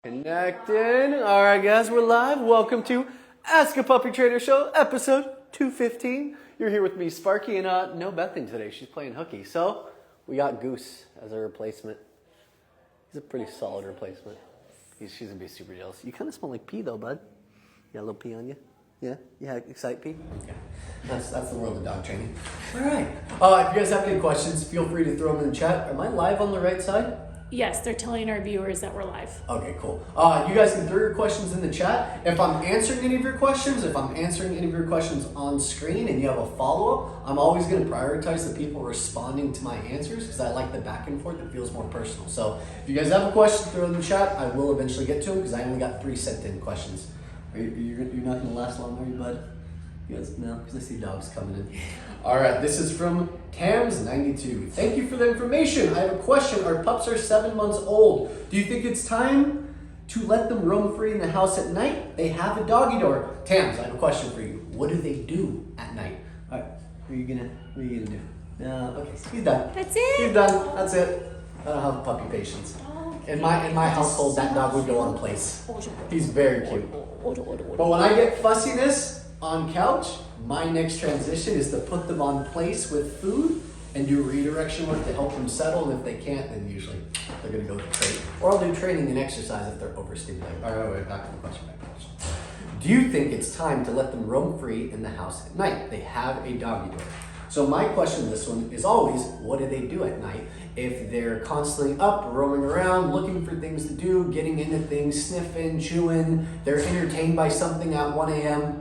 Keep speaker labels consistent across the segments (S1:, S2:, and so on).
S1: Connecting. All right, guys, we're live. Welcome to Ask a Puppy Trainer Show, episode 215. You're here with me, Sparky, and no Bethany today. She's playing hooky. So we got Goose as a replacement. He's a pretty solid replacement. She's going to be super jealous. You kind of smell like pee, though, bud. You got a little pee on you? Yeah? You had excite pee? Okay. That's the world of dog training. All right. If you guys have any questions, feel free to throw them in the chat. Am I live on the right side?
S2: Yes, they're telling our viewers that we're live.
S1: Okay, cool. You guys can throw your questions in the chat. If I'm answering any of your questions, on screen and you have a follow-up, I'm always going to prioritize the people responding to my answers because I like the back and forth. It feels more personal. So if you guys have a question, throw it in the chat. I will eventually get to them because I only got 3 sent in questions. You're not going to last long, are you, bud? You guys, no, because I see dogs coming in. All right, this is from Tams92. Thank you for the information. I have a question. Our pups are 7 months old. Do you think it's time to let them roam free in the house at night? They have a doggy door. Tams, I have a question for you. What do they do at night? All right, what are you gonna do? Okay, he's done.
S2: That's it.
S1: He's done. That's it. I don't have puppy patience. In my household, that dog would go on place. He's very cute. But when I get fussiness on couch, my next transition is to put them on place with food and do redirection work to help them settle. And if they can't, then usually they're going to go to training. Or I'll do training and exercise if they're overstimulated. All right, back to the question. Do you think it's time to let them roam free in the house at night? They have a doggy door. So my question this one is always, what do they do at night? If they're constantly up, roaming around, looking for things to do, getting into things, sniffing, chewing, they're entertained by something at 1 a.m.,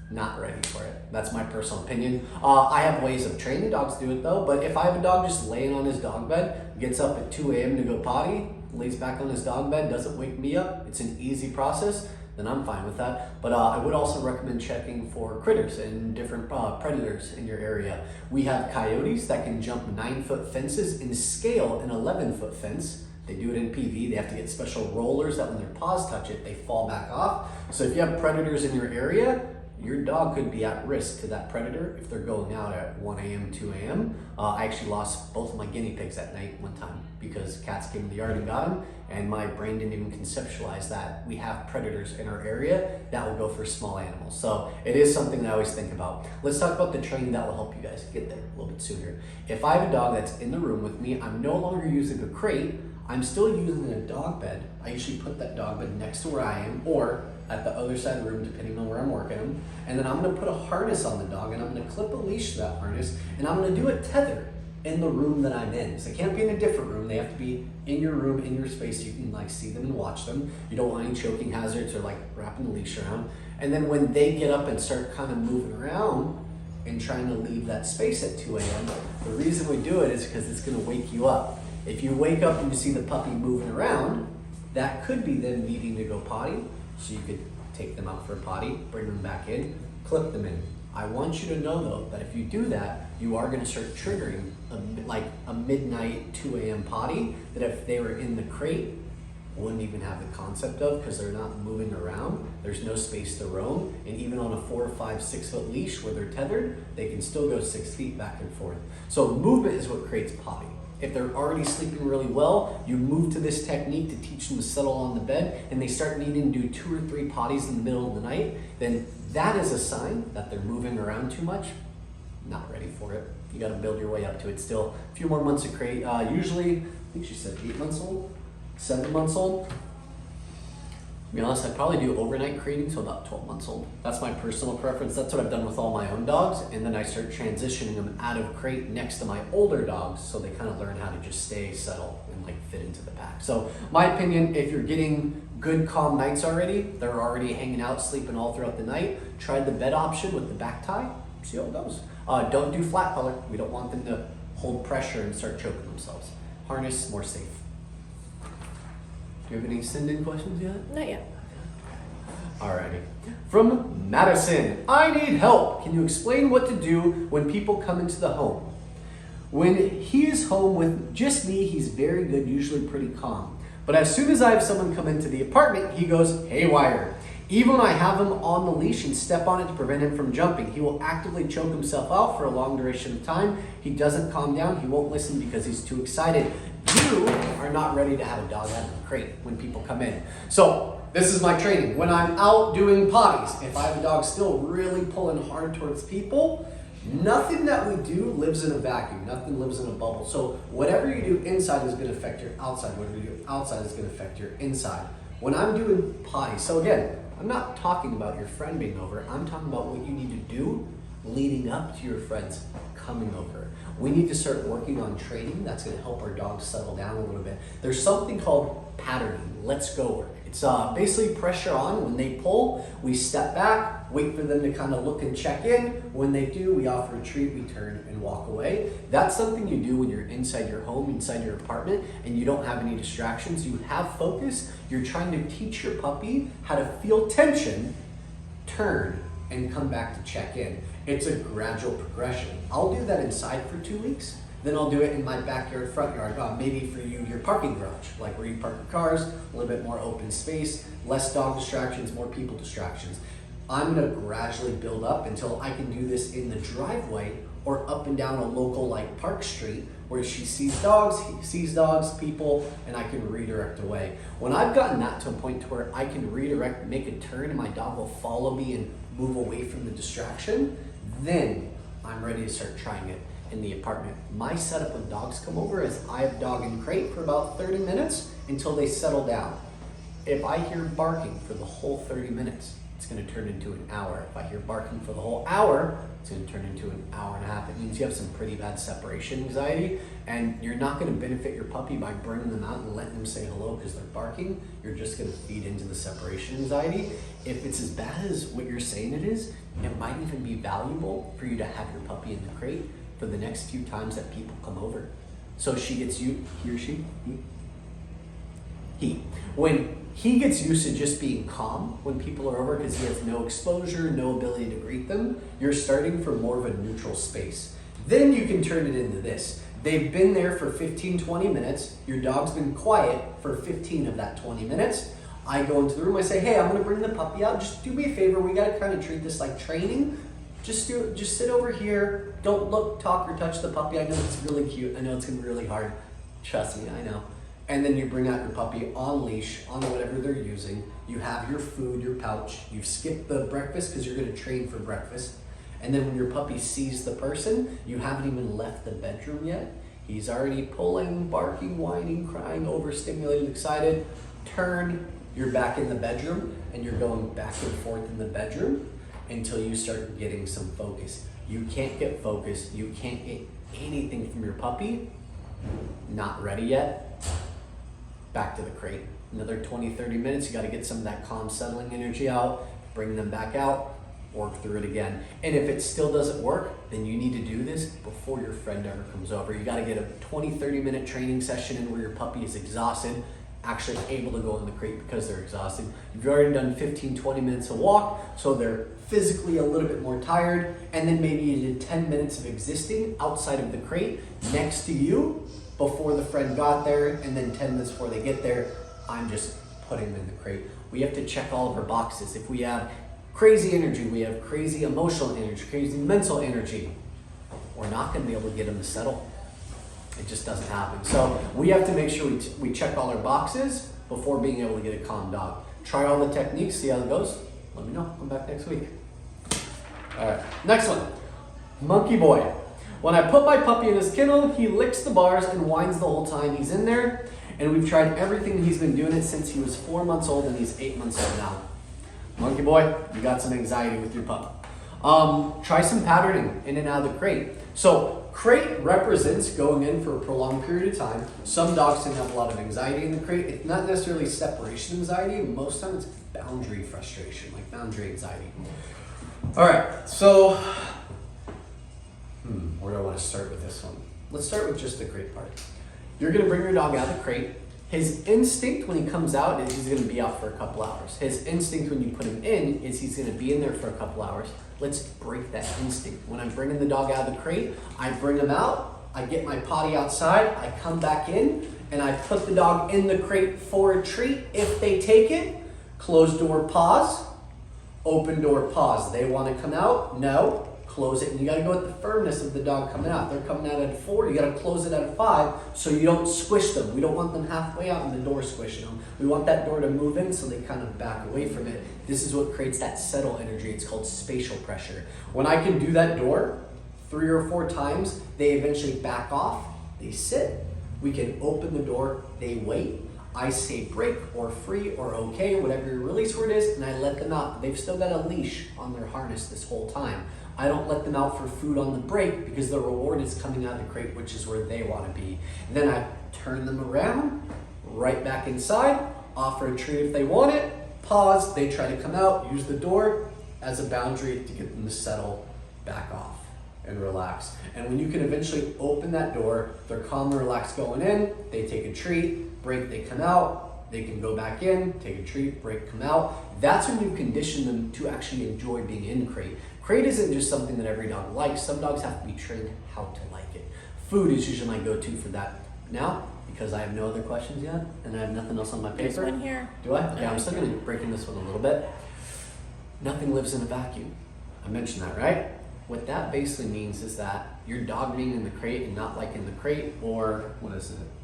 S1: not ready for it. That's my personal opinion. I have ways of training dogs to do it though, but if I have a dog just laying on his dog bed, gets up at 2 a.m. to go potty, lays back on his dog bed, doesn't wake me up, it's an easy process, then I'm fine with that. But I would also recommend checking for critters and different predators in your area. We have coyotes that can jump 9-foot fences and scale an 11-foot fence. They do it in PV. They have to get special rollers that when their paws touch it, they fall back off. So if you have predators in your area, your dog could be at risk to that predator if they're going out at 1 a.m., 2 a.m. I actually lost both of my guinea pigs that night one time because cats came in the yard and got them, and my brain didn't even conceptualize that we have predators in our area that will go for small animals. So it is something that I always think about. Let's talk about the training that will help you guys get there a little bit sooner. If I have a dog that's in the room with me, I'm no longer using a crate, I'm still using a dog bed. I usually put that dog bed next to where I am or at the other side of the room, depending on where I'm working them. And then I'm gonna put a harness on the dog and I'm gonna clip a leash to that harness and I'm gonna do a tether in the room that I'm in. So they can't be in a different room. They have to be in your room, in your space. You can like see them and watch them. You don't want any choking hazards or like wrapping the leash around. And then when they get up and start kind of moving around and trying to leave that space at 2 a.m., the reason we do it is because it's gonna wake you up. If you wake up and you see the puppy moving around, that could be them needing to go potty. So you could take them out for a potty, bring them back in, clip them in. I want you to know though, that if you do that, you are gonna start triggering a midnight 2 a.m. potty that if they were in the crate, wouldn't even have the concept of because they're not moving around. There's no space to roam. And even on a 4, 5, 6 foot leash where they're tethered, they can still go 6 feet back and forth. So movement is what creates potty. If they're already sleeping really well, you move to this technique to teach them to settle on the bed and they start needing to do 2 or 3 potties in the middle of the night, then that is a sign that they're moving around too much. Not ready for it. You gotta build your way up to it still. A few more months of crate. Usually, I think she said 8 months old, 7 months old. To be honest, I'd probably do overnight crating till about 12 months old. That's my personal preference. That's what I've done with all my own dogs. And then I start transitioning them out of crate next to my older dogs so they kind of learn how to just stay, settle, and like fit into the pack. So my opinion, if you're getting good calm nights already, they're already hanging out, sleeping all throughout the night, try the bed option with the back tie, see how it goes. Don't do flat collar. We don't want them to hold pressure and start choking themselves. Harness, more safe. Do you have any send-in questions yet?
S2: Not yet.
S1: Alrighty. From Madison, I need help. Can you explain what to do when people come into the home? When he is home with just me, he's very good, usually pretty calm. But as soon as I have someone come into the apartment, he goes haywire. Even when I have him on the leash and step on it to prevent him from jumping, he will actively choke himself out for a long duration of time. He doesn't calm down. He won't listen because he's too excited. You are not ready to have a dog out of the crate when people come in. So this is my training. When I'm out doing potties, if I have a dog still really pulling hard towards people, nothing that we do lives in a vacuum. Nothing lives in a bubble. So whatever you do inside is going to affect your outside. Whatever you do outside is going to affect your inside. When I'm doing potty, so again, I'm not talking about your friend being over. I'm talking about what you need to do leading up to your friends coming over. We need to start working on training. That's going to help our dogs settle down a little bit. There's something called patterning. Let's go work. It's basically pressure on. When they pull, we step back, wait for them to kind of look and check in. When they do, we offer a treat, we turn and walk away. That's something you do when you're inside your home, inside your apartment, and you don't have any distractions. You have focus. You're trying to teach your puppy how to feel tension, turn, and come back to check in. It's a gradual progression. I'll do that inside for 2 weeks. Then I'll do it in my backyard, front yard. Maybe for you, your parking garage, like where you park your cars, a little bit more open space, less dog distractions, more people distractions. I'm gonna gradually build up until I can do this in the driveway or up and down a local like Park Street where she sees dogs, he sees dogs, people, and I can redirect away. When I've gotten that to a point to where I can redirect, make a turn, and my dog will follow me and move away from the distraction, then I'm ready to start trying it in the apartment. My setup when dogs come over is I have dog in crate for about 30 minutes until they settle down. If I hear barking for the whole 30 minutes, it's going to turn into an hour. If I hear barking for the whole hour, it's going to turn into an hour and a half. It means you have some pretty bad separation anxiety, and you're not going to benefit your puppy by bringing them out and letting them say hello because they're barking. You're just going to feed into the separation anxiety. If it's as bad as what you're saying it is, it might even be valuable for you to have your puppy in the crate for the next few times that people come over. So she gets you, he or she, he. When he gets used to just being calm when people are over because he has no exposure, no ability to greet them, you're starting from more of a neutral space. Then you can turn it into this. They've been there for 15, 20 minutes. Your dog's been quiet for 15 of that 20 minutes. I go into the room, I say, hey, I'm gonna bring the puppy out. Just do me a favor, we gotta kind of treat this like training. Just sit over here. Don't look, talk, or touch the puppy. I know it's really cute. I know it's gonna be really hard. Trust me, I know. And then you bring out your puppy on leash, on whatever they're using. You have your food, your pouch. You've skipped the breakfast because you're gonna train for breakfast. And then when your puppy sees the person, you haven't even left the bedroom yet. He's already pulling, barking, whining, crying, overstimulated, excited. Turn, you're back in the bedroom, and you're going back and forth in the bedroom until you start getting some focus. You can't get focus. You can't get anything from your puppy. Not ready yet. Back to the crate. Another 20, 30 minutes. You got to get some of that calm, settling energy out. Bring them back out. Work through it again. And if it still doesn't work, then you need to do this before your friend ever comes over. You got to get a 20, 30 minute training session in where your puppy is exhausted, actually able to go in the crate because they're exhausted. You've already done 15, 20 minutes of walk, so they're physically a little bit more tired, and then maybe you did 10 minutes of existing outside of the crate next to you before the friend got there, and then 10 minutes before they get there, I'm just putting them in the crate. We have to check all of our boxes. If we have crazy energy, we have crazy emotional energy, crazy mental energy, we're not going to be able to get them to settle. It just doesn't happen. So we have to make sure we check all our boxes before being able to get a calm dog. Try all the techniques, see how it goes. Let me know. Come back next week. All right, next one. Monkey boy. When I put my puppy in his kennel, he licks the bars and whines the whole time he's in there. And we've tried everything. He's been doing it since he was 4 months old, and he's 8 months old now. Monkey boy, you got some anxiety with your pup. Try some patterning in and out of the crate. So crate represents going in for a prolonged period of time. Some dogs tend to have a lot of anxiety in the crate. It's not necessarily separation anxiety. Most times it's boundary frustration, like boundary anxiety. All right, so where do I want to start with this one? Let's start with just the crate part. You're gonna bring your dog out of the crate. His instinct when he comes out is he's gonna be out for a couple hours. His instinct when you put him in is he's gonna be in there for a couple hours. Let's break that instinct. When I'm bringing the dog out of the crate, I bring him out, I get my potty outside, I come back in, and I put the dog in the crate for a treat if they take it. Closed door, pause. Open door, pause. They wanna come out? No. close it, and you gotta go with the firmness of the dog coming out. They're coming out at 4, you gotta close it at 5 so you don't squish them. We don't want them halfway out and the door squishing them. We want that door to move in so they kind of back away from it. This is what creates that settle energy. It's called spatial pressure. When I can do that door 3 or 4 times, they eventually back off, they sit, we can open the door, they wait. I say break or free or okay, whatever your release word is, and I let them out. They've still got a leash on their harness this whole time. I don't let them out for food on the break because the reward is coming out of the crate, which is where they want to be. And then I turn them around, right back inside, offer a treat if they want it, pause, they try to come out, use the door as a boundary to get them to settle, back off, and relax. And when you can eventually open that door, they're calm and relaxed going in, they take a treat, break, they come out, they can go back in, take a treat, break, come out. That's when you condition them to actually enjoy being in crate. Crate isn't just something that every dog likes. Some dogs have to be trained how to like it. Food is usually my go-to for that. Now, because I have no other questions yet, and I have nothing else on my paper.
S2: There's one here.
S1: Do I? Okay, I'm still gonna break in this one a little bit. Nothing lives in a vacuum. I mentioned that, right? What that basically means is that your dog being in the crate and not liking the crate, or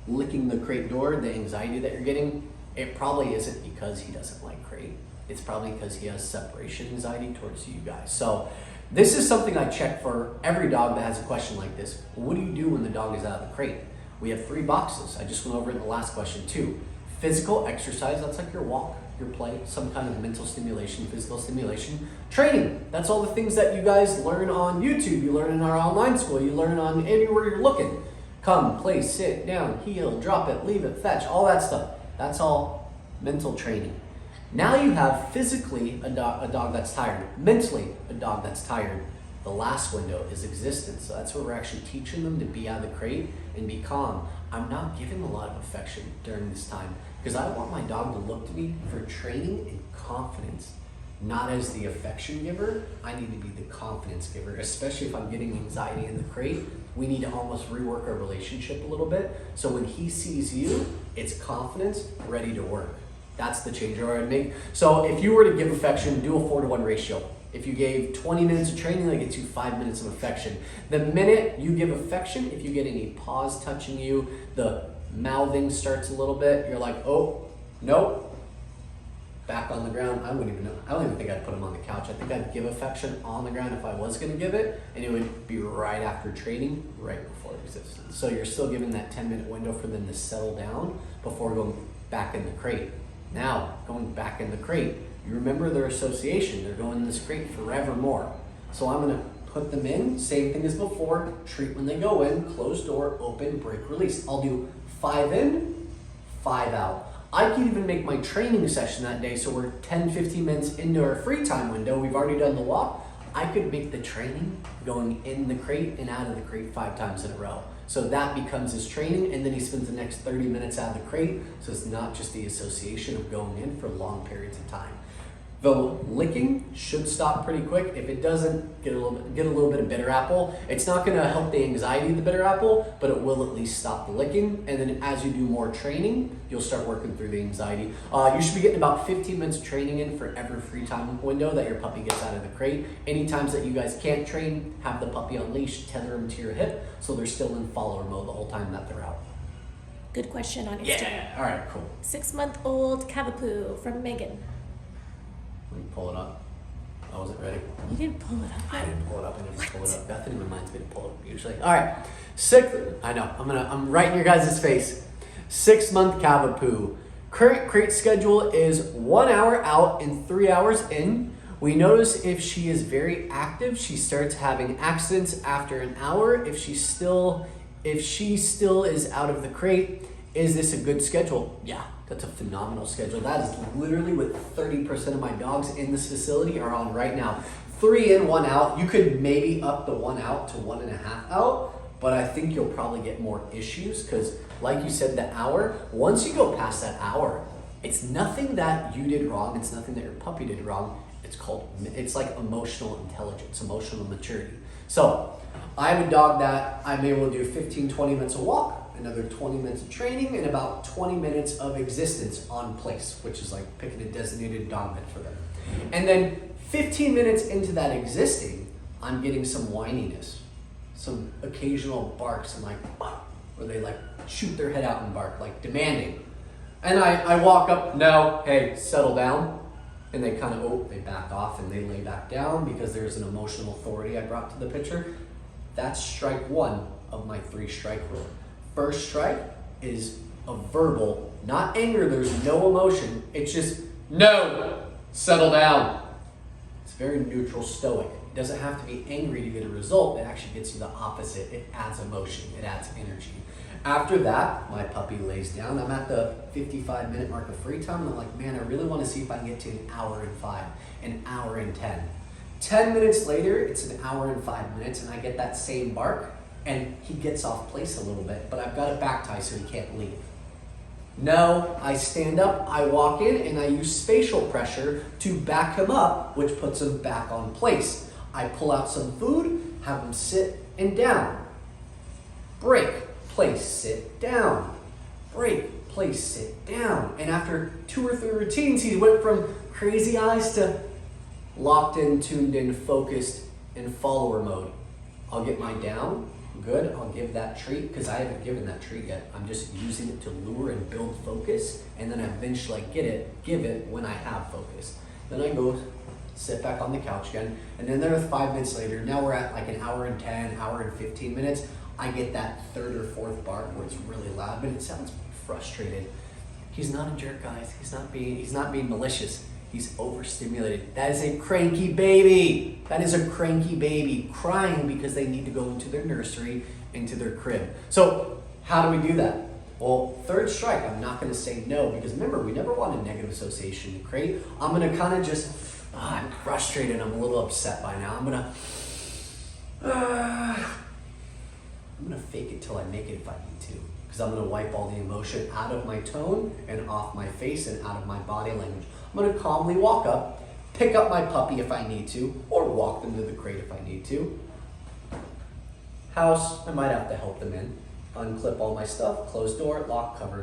S1: licking the crate door, the anxiety that you're getting, it probably isn't because he doesn't like crate. It's probably because he has separation anxiety towards you guys. So this is something I check for every dog that has a question like this. What do you do when the dog is out of the crate? We have 3 boxes. I just went over it in the last question too. Physical exercise, that's like your walk, your play, some kind of mental stimulation, physical stimulation. Training, that's all the things that you guys learn on YouTube, you learn in our online school, you learn on anywhere you're looking. Come, play, sit, down, heel, drop it, leave it, fetch, all that stuff. That's all mental training. Now you have physically a dog that's tired, mentally a dog that's tired. The last window is existence. So that's where we're actually teaching them to be out of the crate and be calm. I'm not giving a lot of affection during this time because I want my dog to look to me for training and confidence, not as the affection giver. I need to be the confidence giver, especially if I'm getting anxiety in the crate. We need to almost rework our relationship a little bit. So when he sees you, it's confidence, ready to work. That's the change I would make. So if you were to give affection, do a 4-to-1 ratio. If you gave 20 minutes of training, that gets you 5 minutes of affection. The minute you give affection, if you get any paws touching you, the mouthing starts a little bit, you're like, oh, nope, back on the ground. I wouldn't even know. I don't even think I'd put him on the couch. I think I'd give affection on the ground if I was gonna give it, and it would be right after training, right before existence. So you're still giving that 10-minute window for them to settle down before going back in the crate. Now, going back in the crate, you remember their association. They're going in this crate forevermore. So I'm gonna put them in, same thing as before, treat when they go in, close door, open, break, release. I'll do 5 in, 5 out. I can even make my training session that day, so we're 10-15 minutes into our free time window. We've already done the walk. I could make the training going in the crate and out of the crate 5 times in a row. So that becomes his training, and then he spends the next 30 minutes out of the crate. So it's not just the association of going in for long periods of time. The licking should stop pretty quick. If it doesn't, get a little bit of bitter apple. It's not gonna help the anxiety of the bitter apple, but it will at least stop the licking. And then as you do more training, you'll start working through the anxiety. You should be getting about 15 minutes of training in for every free time window that your puppy gets out of the crate. Any times that you guys can't train, have the puppy on leash, tether them to your hip, so they're still in follower mode the whole time that they're out.
S2: Good question on Instagram.
S1: Yeah, all right, cool.
S2: 6-month-old Cavapoo from Megan.
S1: Let me pull it up. I wasn't ready.
S2: You didn't pull it up.
S1: I didn't pull it up. I never pull it up. Bethany reminds me to pull it up usually. All right, I know. I'm right in your guys' face. 6-month Cavapoo. Current crate schedule is 1 hour out and 3 hours in. We notice if she is very active, she starts having accidents after an hour. If she still is out of the crate, is this a good schedule? Yeah. That's a phenomenal schedule. That is literally what 30% of my dogs in this facility are on right now. 3 in, 1 out. You could maybe up the 1 out to 1.5 out, but I think you'll probably get more issues because, like you said, the hour, once you go past that hour, it's nothing that you did wrong. It's nothing that your puppy did wrong. It's like emotional intelligence, emotional maturity. So I have a dog that I'm able to do 15, 20 minutes of walk, another 20 minutes of training, and about 20 minutes of existence on place, which is like picking a designated dog bed for them. And then 15 minutes into that existing, I'm getting some whininess, some occasional barks and like, where they like shoot their head out and bark, like demanding. And I walk up, no, hey, settle down. And they kind of, they back off and they lay back down because there's an emotional authority I brought to the picture. That's strike 1 of my 3-strike rule. First strike is a verbal, not anger, there's no emotion. It's just, no, settle down. It's very neutral, stoic. It doesn't have to be angry to get a result. It actually gets you the opposite. It adds emotion, it adds energy. After that, my puppy lays down. I'm at the 55-minute mark of free time, and I'm like, man, I really want to see if I can get to an hour and 5, an hour and 10. 10 minutes later, it's an hour and 5 minutes, and I get that same bark, and he gets off place a little bit, but I've got a back tie so he can't leave. No, I stand up, I walk in, and I use spatial pressure to back him up, which puts him back on place. I pull out some food, have him sit and down. Break. Place, sit down. Break, place, sit down. And after 2 or 3 routines, he went from crazy eyes to locked in, tuned in, focused, in follower mode. I'll get my down, good. I'll give that treat, because I haven't given that treat yet. I'm just using it to lure and build focus, and then eventually give it when I have focus. Then I go sit back on the couch again, and then there's 5 minutes later, now we're at like an hour and 10, hour and 15 minutes. I get that 3rd or 4th bark where it's really loud, but it sounds frustrated. He's not a jerk, guys. He's not being malicious. He's overstimulated. That is a cranky baby. That is a cranky baby crying because they need to go into their nursery, into their crib. So how do we do that? Well, 3rd strike, I'm not going to say no, because remember, we never want a negative association to create. I'm going to kind of just, I'm frustrated. I'm a little upset by now. I'm going to fake it till I make it if I need to, because I'm going to wipe all the emotion out of my tone and off my face and out of my body language. I'm going to calmly walk up, pick up my puppy if I need to, or walk them to the crate if I need to. House, I might have to help them in. Unclip all my stuff, close door, lock, cover,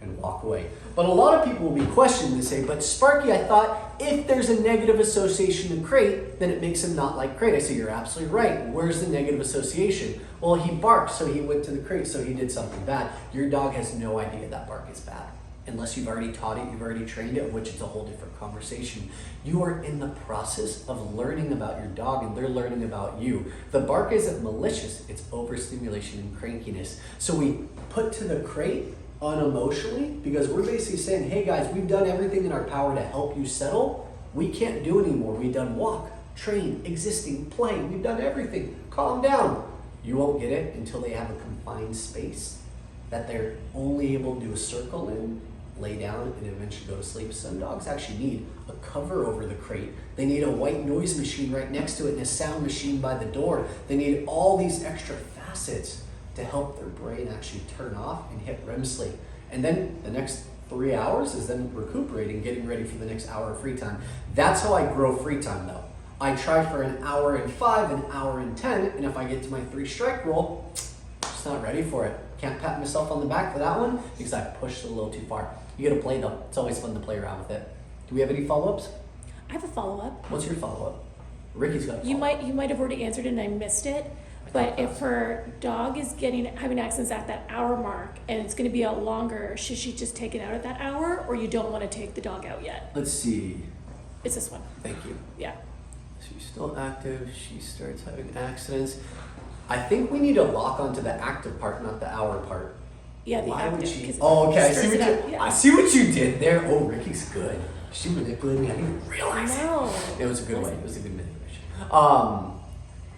S1: and walk away. But a lot of people will be questioning and say, but Sparky, I thought if there's a negative association in crate, then it makes him not like crate. I say, you're absolutely right. Where's the negative association? Well, he barked, so he went to the crate, so he did something bad. Your dog has no idea that bark is bad. Unless you've already taught it, you've already trained it, which is a whole different conversation. You are in the process of learning about your dog, and they're learning about you. The bark isn't malicious, it's overstimulation and crankiness. So we put to the crate unemotionally, because we're basically saying, hey guys, we've done everything in our power to help you settle. We can't do anymore. We've done walk, train, existing, play. We've done everything. Calm down. You won't get it until they have a confined space that they're only able to do a circle in, lay down, and eventually go to sleep. Some dogs actually need a cover over the crate. They need a white noise machine right next to it and a sound machine by the door. They need all these extra facets to help their brain actually turn off and hit REM sleep. And then the next 3 hours is then recuperating, getting ready for the next hour of free time. That's how I grow free time though. I try for an hour and 5, an hour and 10, and if I get to my 3-strike rule, just not ready for it. Can't pat myself on the back for that one because I pushed it a little too far. You gotta play though. It's always fun to play around with it. Do we have any follow-ups?
S2: I have a follow-up.
S1: What's your follow-up? Ricky's got a
S2: You
S1: follow-up.
S2: might have already answered it and I missed it. But if her dog is having accidents at that hour mark and it's going to be out longer, should she just take it out at that hour, or you don't want to take the dog out yet?
S1: Let's see.
S2: It's this one.
S1: Thank you.
S2: Yeah.
S1: She's still active. She starts having accidents. I think we need to lock onto the active part, not the hour part.
S2: Yeah, the
S1: Why
S2: active.
S1: would she?
S2: 'Cause
S1: Oh, okay. I
S2: stirs
S1: see what
S2: it
S1: you.
S2: up, yeah.
S1: I see what you did there. Oh, Ricky's good. She manipulated me. I didn't even realize it.
S2: No.
S1: It was a good way. It was a good manipulation.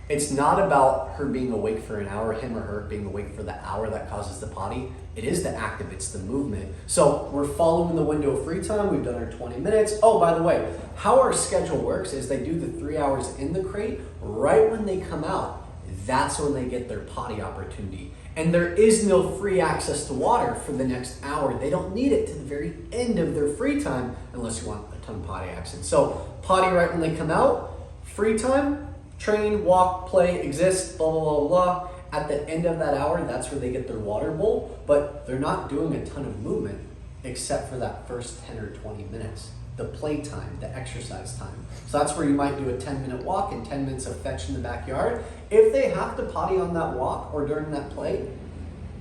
S1: It's not about her being awake for an hour, him or her being awake for the hour that causes the potty. It is the active, it's the movement. So we're following the window of free time. We've done our 20 minutes. Oh, by the way, how our schedule works is they do the 3 hours in the crate. Right when they come out, that's when they get their potty opportunity. And there is no free access to water for the next hour. They don't need it to the very end of their free time unless you want a ton of potty access. So potty right when they come out, free time, train, walk, play, exist, blah, blah, blah, blah. At the end of that hour, that's where they get their water bowl, but they're not doing a ton of movement. except for that first 10 or 20 minutes. The playtime, the exercise time. So that's where you might do a 10-minute walk and 10 minutes of fetch in the backyard. If they have to potty on that walk or during that play,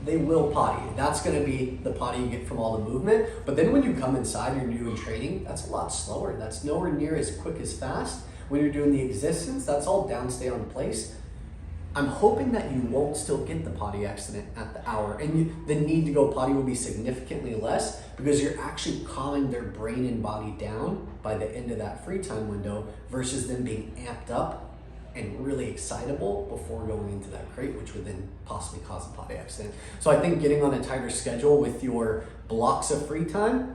S1: they will potty. That's gonna be the potty you get from all the movement. But then when you come inside and you're doing training, that's a lot slower. That's nowhere near as quick as fast. When you're doing the existence, that's all down, stay on place. I'm hoping that you won't still get the potty accident at the hour, and the need to go potty will be significantly less because you're actually calming their brain and body down by the end of that free time window versus them being amped up and really excitable before going into that crate, which would then possibly cause a potty accident. So I think getting on a tighter schedule with your blocks of free time,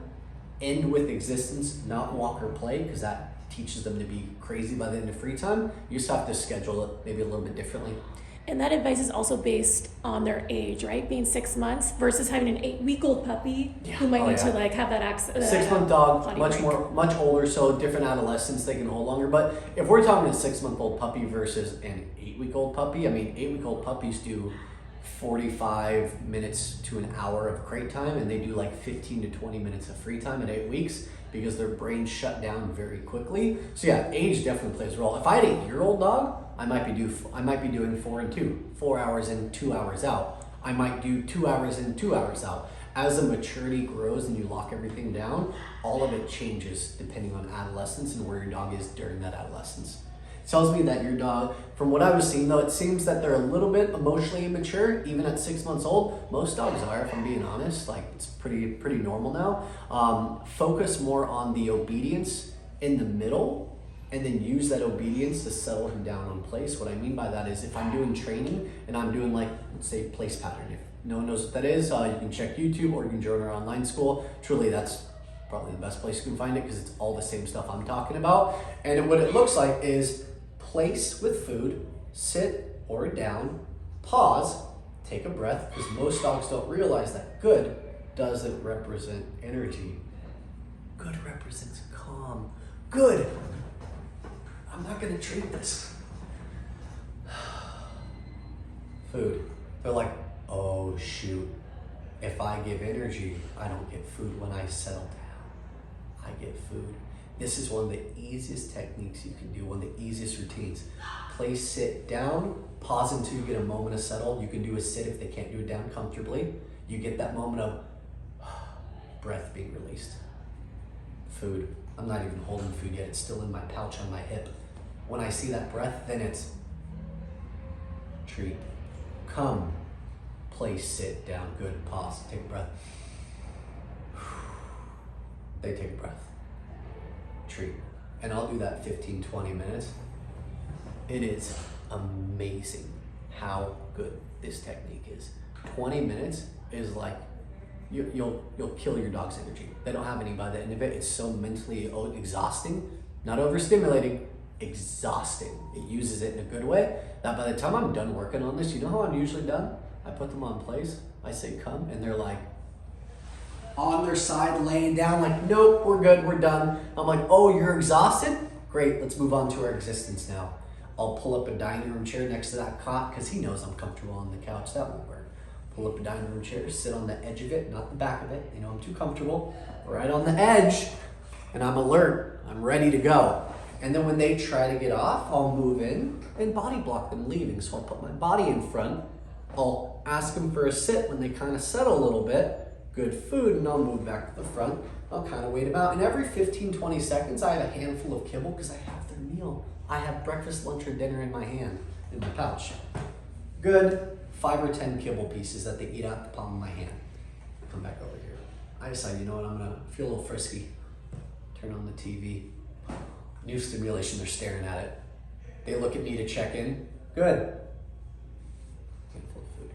S1: end with existence, not walk or play, because that teaches them to be crazy by the end of free time. You just have to schedule it maybe a little bit differently.
S2: And that advice is also based on their age, right? Being 6 months versus having an 8-week-old puppy who might need to like have that access.
S1: 6-month dog, much older, so different adolescents, they can hold longer. But if we're talking a 6-month-old puppy versus an 8-week-old puppy, I mean, 8-week-old puppies do 45 minutes to an hour of crate time, and they do like 15 to 20 minutes of free time at 8 weeks because their brains shut down very quickly. So yeah, age definitely plays a role. If I had an 8-year-old dog, I might be doing 4 and 2, 4 hours in, 2 hours out. I might do 2 hours in, 2 hours out. As the maturity grows and you lock everything down, all of it changes depending on adolescence and where your dog is during that adolescence. It tells me that your dog, from what I was seeing though, it seems that they're a little bit emotionally immature, even at 6 months old. Most dogs are, if I'm being honest. Like, it's pretty normal now. Focus more on the obedience in the middle, and then use that obedience to settle him down on place. What I mean by that is if I'm doing training and I'm doing, like, let's say place pattern. If no one knows what that is, you can check YouTube or you can join our online school. Truly, that's probably the best place you can find it because it's all the same stuff I'm talking about. And what it looks like is place with food, sit or down, pause, take a breath, because most dogs don't realize that good doesn't represent energy. Good represents calm. Good. I'm not gonna treat this. Food. They're like, oh shoot, if I give energy, I don't get food. When I settle down, I get food. This is one of the easiest techniques you can do, one of the easiest routines. Place, sit down, pause until you get a moment of settle. You can do a sit if they can't do it down comfortably. You get that moment of breath being released. Food. I'm not even holding food yet. It's still in my pouch on my hip. When I see that breath, then it's treat. Come, place, sit down, good, pause, take a breath. They take a breath. Treat. And I'll do that 15, 20 minutes. It is amazing how good this technique is. 20 minutes is like, you'll kill your dog's energy. They don't have any by the end of it. It's so mentally exhausting, not overstimulating, exhausting. It uses it in a good way that by the time I'm done working on this, you know how I'm usually done? I put them on place, I say come, and they're like on their side laying down like, nope, we're good, we're done. I'm like, oh, you're exhausted? Great, let's move on to our existence now. I'll pull up a dining room chair next to that cot because he knows I'm comfortable on the couch. That won't work. Pull up a dining room chair, sit on the edge of it, not the back of it. You know, I'm too comfortable. Right on the edge, and I'm alert. I'm ready to go. And then when they try to get off, I'll move in and body block them leaving. So I'll put my body in front. I'll ask them for a sit when they kind of settle a little bit. Good food, and I'll move back to the front. I'll kind of wait about. And every 15, 20 seconds, I have a handful of kibble because I have their meal. I have breakfast, lunch, or dinner in my hand, in my pouch. Good 5 or 10 kibble pieces that they eat out the palm of my hand. Come back over here. I decide, you know what, I'm gonna feel a little frisky. Turn on the TV. New stimulation, they're staring at it. They look at me to check in. Good. Handful of food.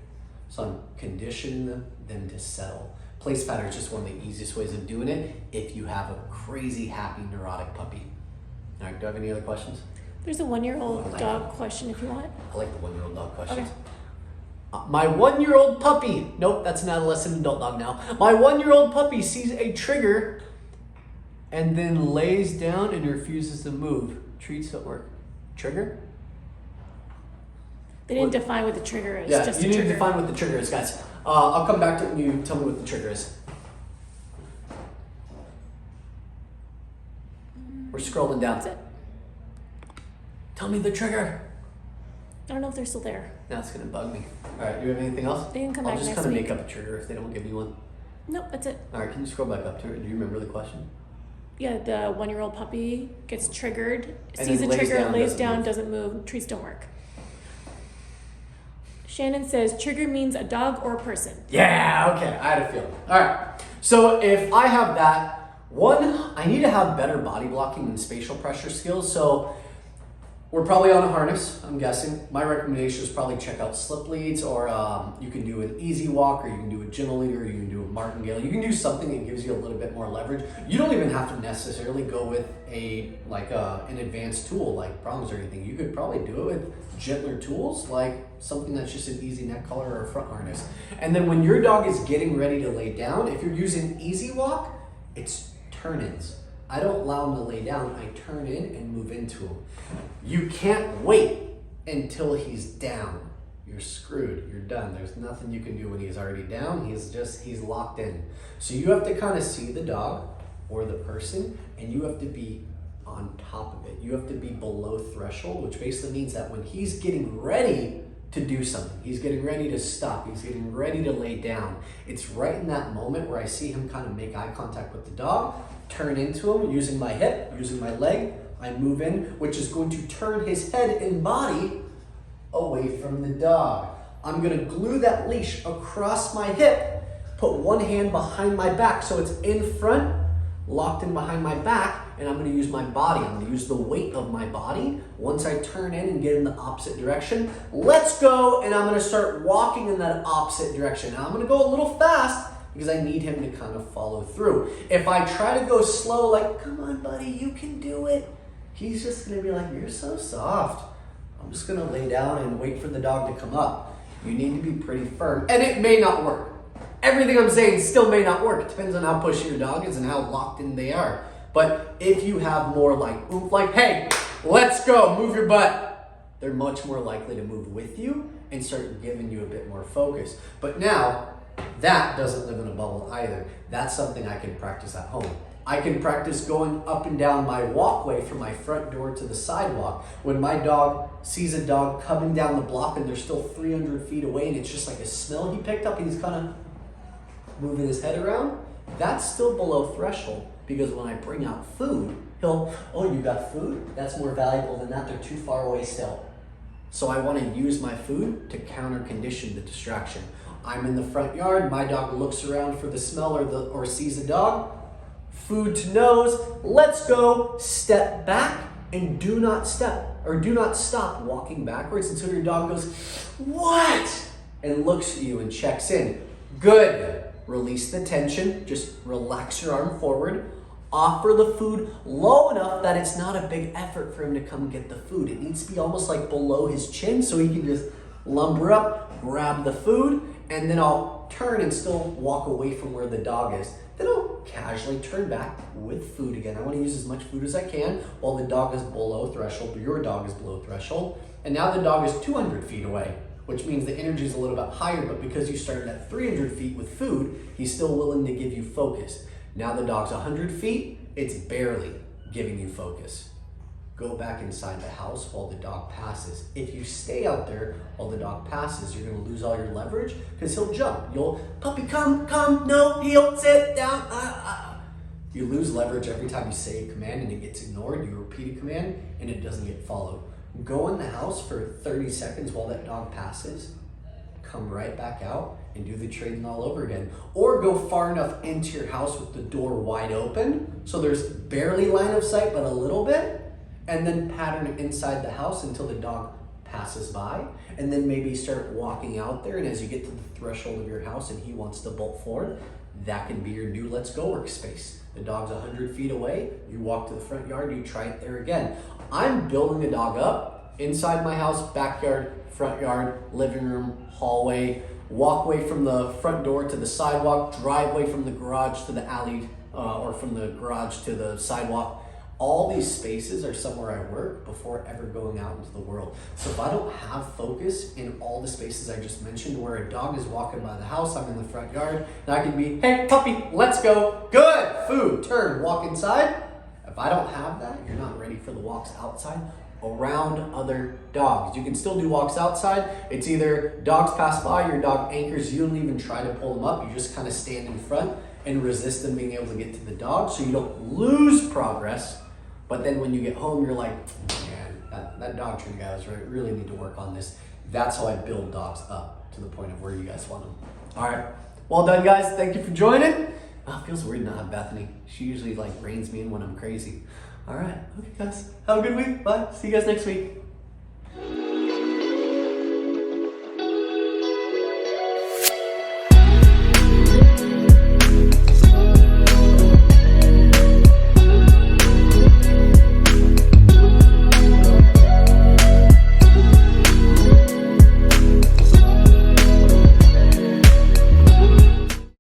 S1: So I'm conditioning them to settle. Place pattern is just one of the easiest ways of doing it if you have a crazy, happy, neurotic puppy. All right, do I have any other questions?
S2: There's a 1-year-old dog question if you want.
S1: I like the 1-year-old dog questions.
S2: Okay.
S1: My 1-year-old puppy, nope, that's an adolescent adult dog now. My 1-year-old puppy sees a trigger and then lays down and refuses to move. Treats don't work. Trigger?
S2: They didn't define what the trigger is.
S1: Yeah,
S2: just
S1: you
S2: a
S1: need
S2: trigger.
S1: to define what the trigger is, guys. I'll come back to it when you tell me what the trigger is. We're scrolling down.
S2: That's it.
S1: Tell me the trigger.
S2: I don't know if they're still there.
S1: That's gonna bug me. All right, do you have anything else?
S2: They can come
S1: I'll
S2: back
S1: just
S2: next
S1: kind of
S2: week.
S1: make up a trigger if they don't give me one.
S2: Nope, that's it.
S1: All right, can you scroll back up to it? Do you remember the question?
S2: Yeah, the 1-year-old puppy gets triggered,
S1: And
S2: sees a
S1: then lays
S2: trigger,
S1: down,
S2: lays
S1: doesn't
S2: down,
S1: move.
S2: doesn't move, treats don't work. Shannon says trigger means a dog or person.
S1: Yeah, okay, I had a feeling. All right, so if I have that, one, I need to have better body blocking and spatial pressure skills. So we're probably on a harness, I'm guessing. My recommendation is probably check out slip leads, or you can do an easy walk, or you can do a gentle lead, or you can do a martingale. You can do something that gives you a little bit more leverage. You don't even have to necessarily go with an advanced tool like prongs or anything. You could probably do it with gentler tools, like something that's just an easy neck collar or a front harness. And then when your dog is getting ready to lay down, if you're using easy walk, it's turn-ins. I don't allow him to lay down. I turn in and move into him. You can't wait until he's down. You're screwed. You're done. There's nothing you can do when he's already down. He's locked in. So you have to kind of see the dog or the person, and you have to be on top of it. You have to be below threshold, which basically means that when he's getting ready to do something, he's getting ready to stop, he's getting ready to lay down, it's right in that moment where I see him kind of make eye contact with the dog, turn into him using my hip, using my leg, I move in, which is going to turn his head and body away from the dog. I'm gonna glue that leash across my hip, put one hand behind my back so it's in front, locked in behind my back, and I'm gonna use my body. I'm gonna use the weight of my body. Once I turn in and get in the opposite direction, let's go, and I'm gonna start walking in that opposite direction. Now I'm gonna go a little fast because I need him to kind of follow through. If I try to go slow, like, come on buddy, you can do it, he's just gonna be like, you're so soft. I'm just gonna lay down and wait for the dog to come up. You need to be pretty firm, and it may not work. Everything I'm saying still may not work. It depends on how pushy your dog is and how locked in they are. But if you have more like oomph, like, hey, let's go, move your butt, they're much more likely to move with you and start giving you a bit more focus. But now, that doesn't live in a bubble either. That's something I can practice at home. I can practice going up and down my walkway from my front door to the sidewalk. When my dog sees a dog coming down the block and they're still 300 feet away and it's just like a smell he picked up and he's kind of moving his head around, that's still below threshold, because when I bring out food, he'll, oh, you got food? That's more valuable than that. They're too far away still. So I want to use my food to counter condition the distraction. I'm in the front yard, my dog looks around for the smell or sees a dog, food to nose, let's go, step back, and do not stop walking backwards until your dog goes, what? And looks at you and checks in. Good. Release the tension, just relax your arm forward, offer the food low enough that it's not a big effort for him to come get the food. It needs to be almost like below his chin so he can just lumber up, grab the food, and then I'll turn and still walk away from where the dog is. Then I'll casually turn back with food again. I want to use as much food as I can while the dog is below threshold, or your dog is below threshold. And now the dog is 200 feet away, which means the energy is a little bit higher, but because you started at 300 feet with food, he's still willing to give you focus. Now the dog's 100 feet, it's barely giving you focus. Go back inside the house while the dog passes. If you stay out there while the dog passes, you're gonna lose all your leverage because he'll jump. You'll, puppy, come, no, heel, sit down, You lose leverage every time you say a command and it gets ignored. You repeat a command and it doesn't get followed. Go in the house for 30 seconds while that dog passes, come right back out and do the training all over again. Or go far enough into your house with the door wide open, so there's barely line of sight, but a little bit, and then pattern it inside the house until the dog passes by, and then maybe start walking out there, and as you get to the threshold of your house and he wants to bolt forward, that can be your new let's go workspace. The dog's 100 feet away, you walk to the front yard, you try it there again. I'm building the dog up inside my house, backyard, front yard, living room, hallway, walkway from the front door to the sidewalk, driveway from the garage to the alley, or from the garage to the sidewalk. All these spaces are somewhere I work before ever going out into the world. So if I don't have focus in all the spaces I just mentioned, where a dog is walking by the house, I'm in the front yard, and I can be, hey puppy, let's go, good, food, turn, walk inside. If If I don't have that, you're not ready for the walks outside around other dogs. You can still do walks outside. It's either dogs pass by, your dog anchors, you don't even try to pull them up. You just kind of stand in front and resist them being able to get to the dog so you don't lose progress. But then when you get home, you're like, man, that dog training guy was right. Really need to work on this. That's how I build dogs up to the point of where you guys want them. All right. Well done, guys. Thank you for joining. Oh, it feels weird not have Bethany. She usually like reins me in when I'm crazy. All right. Okay, guys. Have a good week. Bye. See you guys next week.